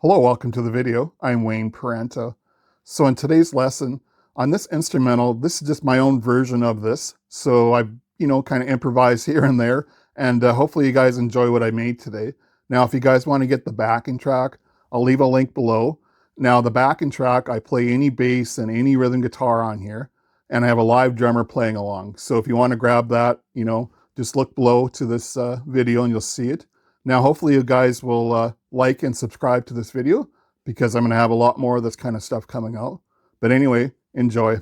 Hello, welcome to the video. I'm Wayne Parenta. So in today's lesson, on this instrumental, this is just my own version of this. So I've, kind of improvised here and there, and hopefully you guys enjoy what I made today. Now, if you guys want to get the backing track, I'll leave a link below. Now, the backing track, I play any bass and any rhythm guitar on here, and I have a live drummer playing along. So if you want to grab that, just look below to this video and you'll see it. Now, hopefully you guys will like and subscribe to this video because I'm going to have a lot more of this kind of stuff coming out. But anyway, enjoy.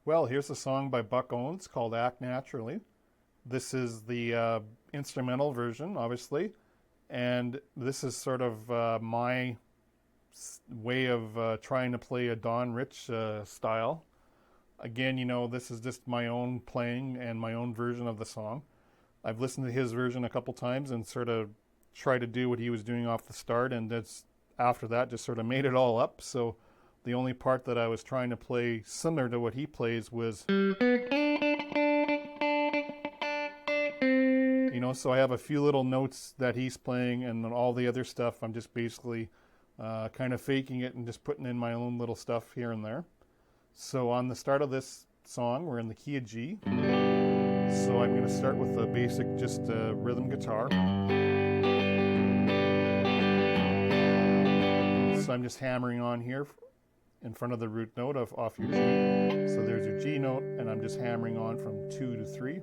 Well, here's a song by Buck Owens called Act Naturally. This is the instrumental version, obviously, and this is sort of my way of trying to play a Don Rich style. Again, this is just my own playing and my own version of the song. I've listened to his version a couple times and sort of tried to do what he was doing off the start, and that's after that just sort of made it all up. So the only part that I was trying to play similar to what he plays was, so I have a few little notes that he's playing, and then all the other stuff I'm just basically kind of faking it and just putting in my own little stuff here and there. So on the start of this song, we're in the key of G. So I'm going to start with the basic just rhythm guitar. So I'm just hammering on here in front of the root note off your G. So there's your G note, and I'm just hammering on from 2 to 3.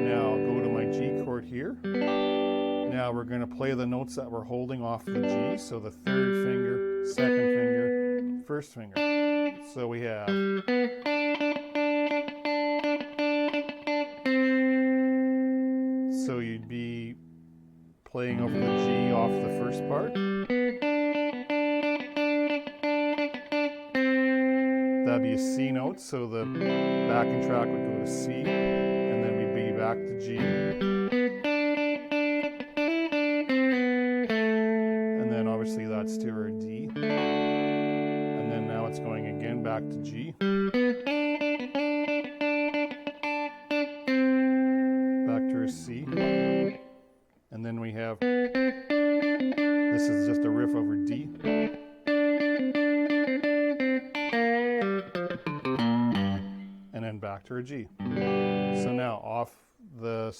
Now I'll go to my G chord here. Now we're going to play the notes that we're holding off the G. So the third finger, second finger, first finger. So we have. So you'd be playing over the G off the first part. That'd be a C note, so the backing track would go to C, and then we'd be back to G. And then obviously that's to our D. And then now it's going again back to G. Back to our there's C. And then we have, this is just a riff over D. And then back to our G. So now off the,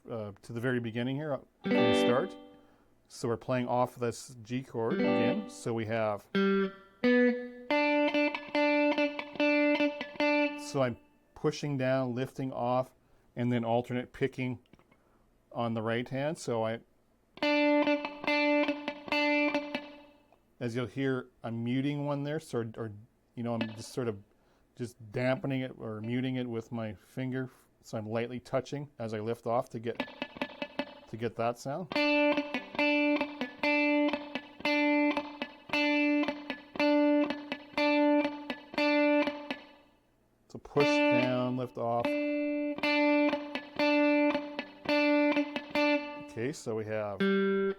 to the very beginning here, we start. So we're playing off this G chord again. So we have, so I'm pushing down, lifting off, and then alternate picking on the right hand. So as you'll hear, I'm muting one there, so, or you know, I'm just sort of just dampening it or muting it with my finger. So I'm lightly touching as I lift off to get that sound. So push down, lift off. Okay, so we have, we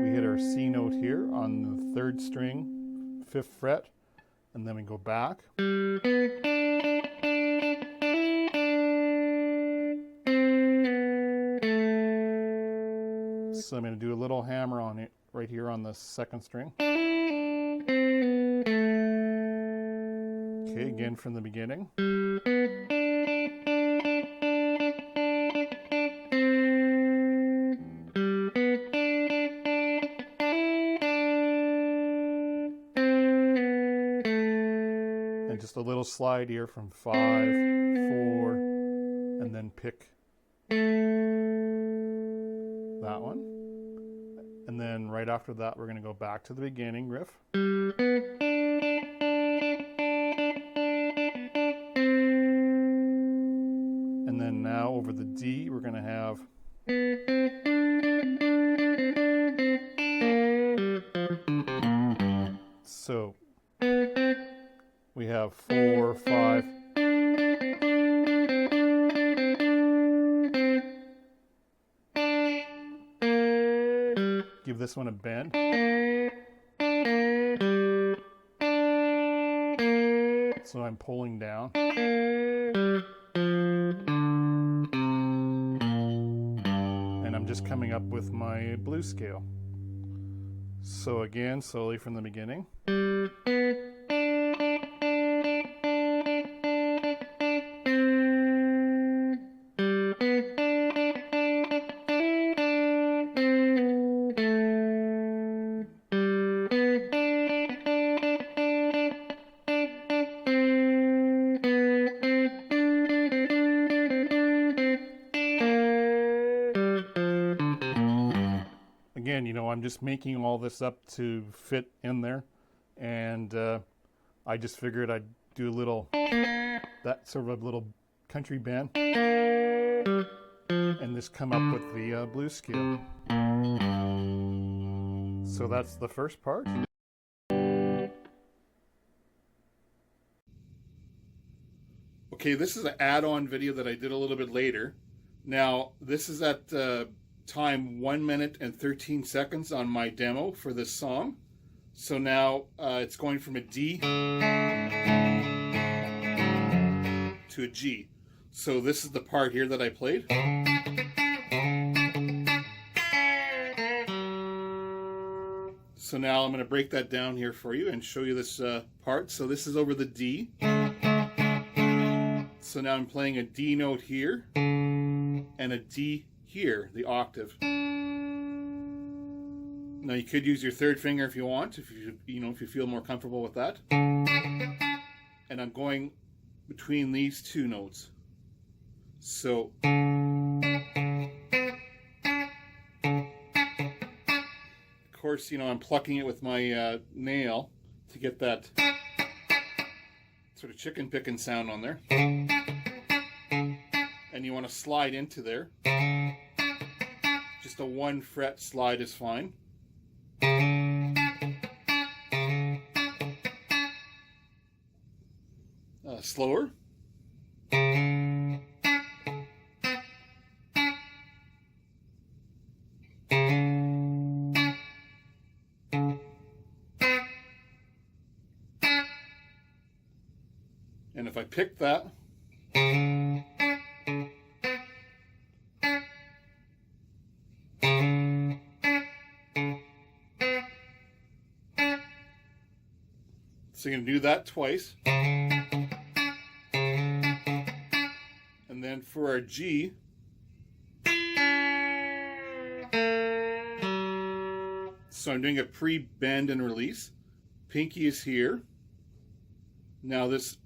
hit our C note here on the 3rd string, 5th fret, and then we go back. So I'm going to do a little hammer on it right here on the 2nd string. Okay, again from the beginning. And just a little slide here from 5, 4, and then pick that one. And then right after that, we're going to go back to the beginning riff. And then now over the D, we're going to have so we have 4, 5. Give this one a bend. So I'm pulling down. And I'm just coming up with my blues scale. So again, slowly from the beginning. Again, you know, I'm just making all this up to fit in there, and I just figured I'd do a little, that sort of a little country band, and just come up with the blues scale. So that's the first part. Okay, this is an add-on video that I did a little bit later. Now, this is at time 1 minute and 13 seconds on my demo for this song. So now it's going from a D to a G. So this is the part here that I played. So now I'm going to break that down here for you and show you this part. So this is over the D. So now I'm playing a D note here and a D here, the octave. Now you could use your 3rd finger if you want, if you feel more comfortable with that. And I'm going between these 2 notes. So of course, you know, I'm plucking it with my nail to get that sort of chicken picking sound on there. And you want to slide into there. Just a 1 fret slide is fine. Slower. And if I pick that, so you're going to do that twice. And then for our G, so I'm doing a pre-bend and release. Pinky is here. Now this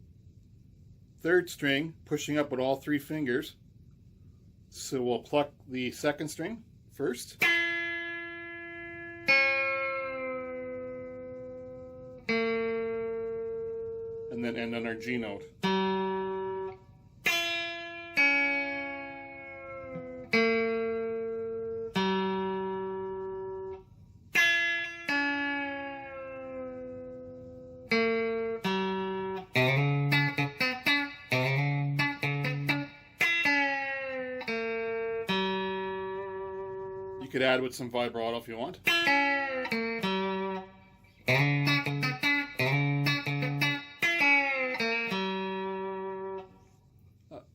third string pushing up with all three fingers. So we'll pluck the second string first. And then end on our G note. You could add with some vibrato if you want.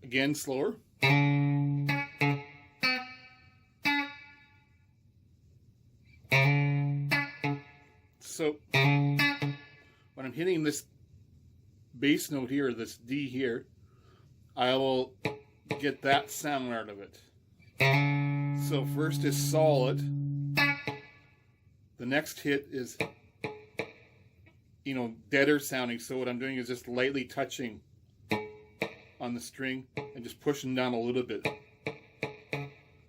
Again, slower. So when I'm hitting this bass note here, this D here, I will get that sound out of it. So first is solid. The next hit is, deader sounding. So what I'm doing is just lightly touching on the string and just pushing down a little bit.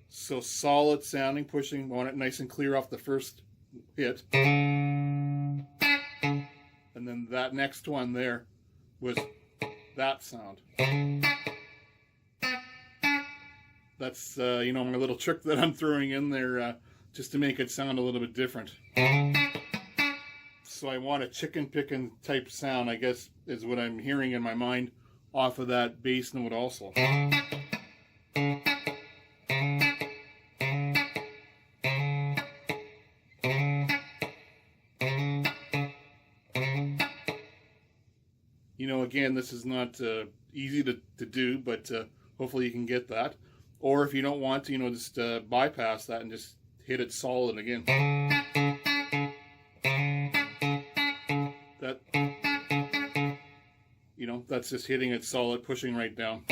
So solid sounding, pushing, want it nice and clear off the first hit. And then that next one there was that sound. That's, my little trick that I'm throwing in there just to make it sound a little bit different. So I want a chicken picking type sound, I guess, is what I'm hearing in my mind off of that bass note also. Again, this is not easy to do, but hopefully you can get that. Or if you don't want to, just bypass that and just hit it solid again. That, that's just hitting it solid, pushing right down.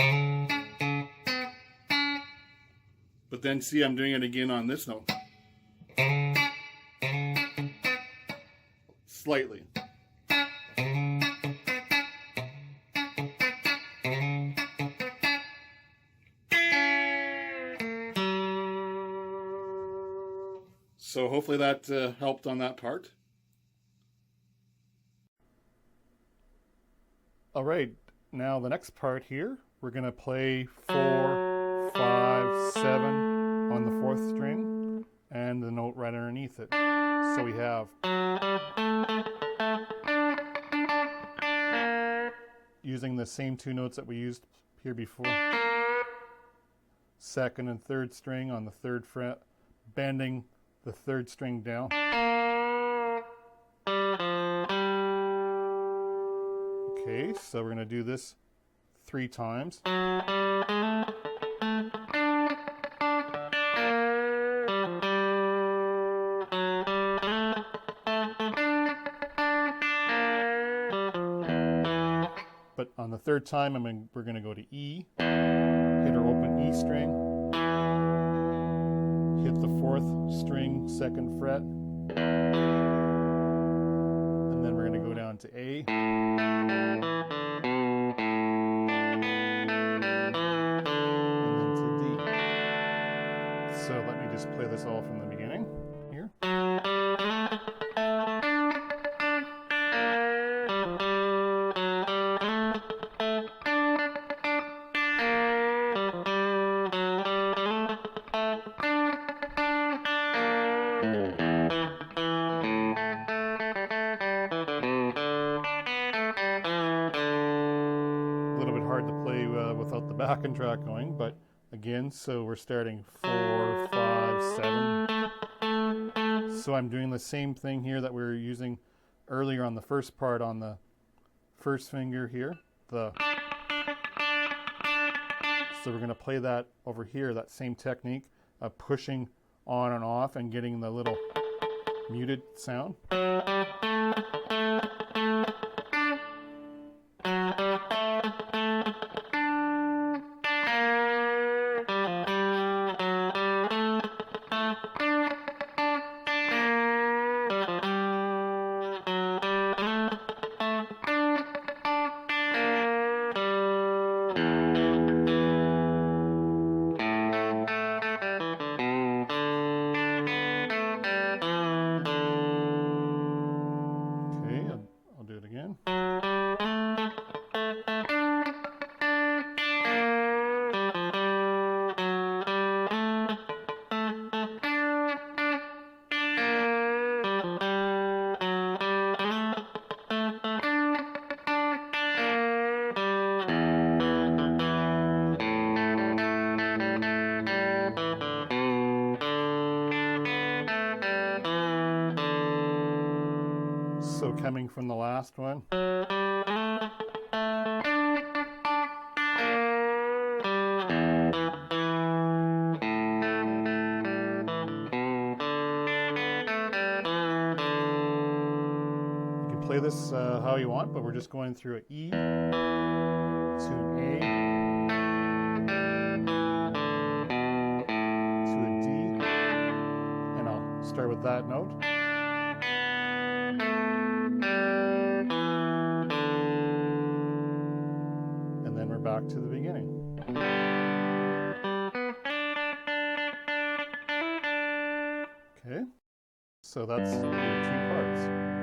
But then see, I'm doing it again on this note. Slightly. So hopefully that helped on that part. All right, now the next part here, we're going to play 4, 5, 7 on the 4th string and the note right underneath it. So we have using the same 2 notes that we used here before. 2nd and 3rd string on the 3rd fret, bending the 3rd string down. Okay, so we're going to do this 3 times. But on the 3rd time, we're going to go to E, hit our open E string, hit the 4th string, 2nd fret, and then we're going to go down to A, and then to D. So let me just play this all from the beginning here. Without the backing track going, but again, so we're starting 4, 5, 7. So I'm doing the same thing here that we were using earlier on the first part on the 1st finger here. the... So we're going to play that over here, that same technique of pushing on and off and getting the little muted sound. I'll do it again. So coming from the last one. You can play this how you want, but we're just going through an E to an A to a D, and I'll start with that note. And then we're back to the beginning. Okay, so that's your two parts.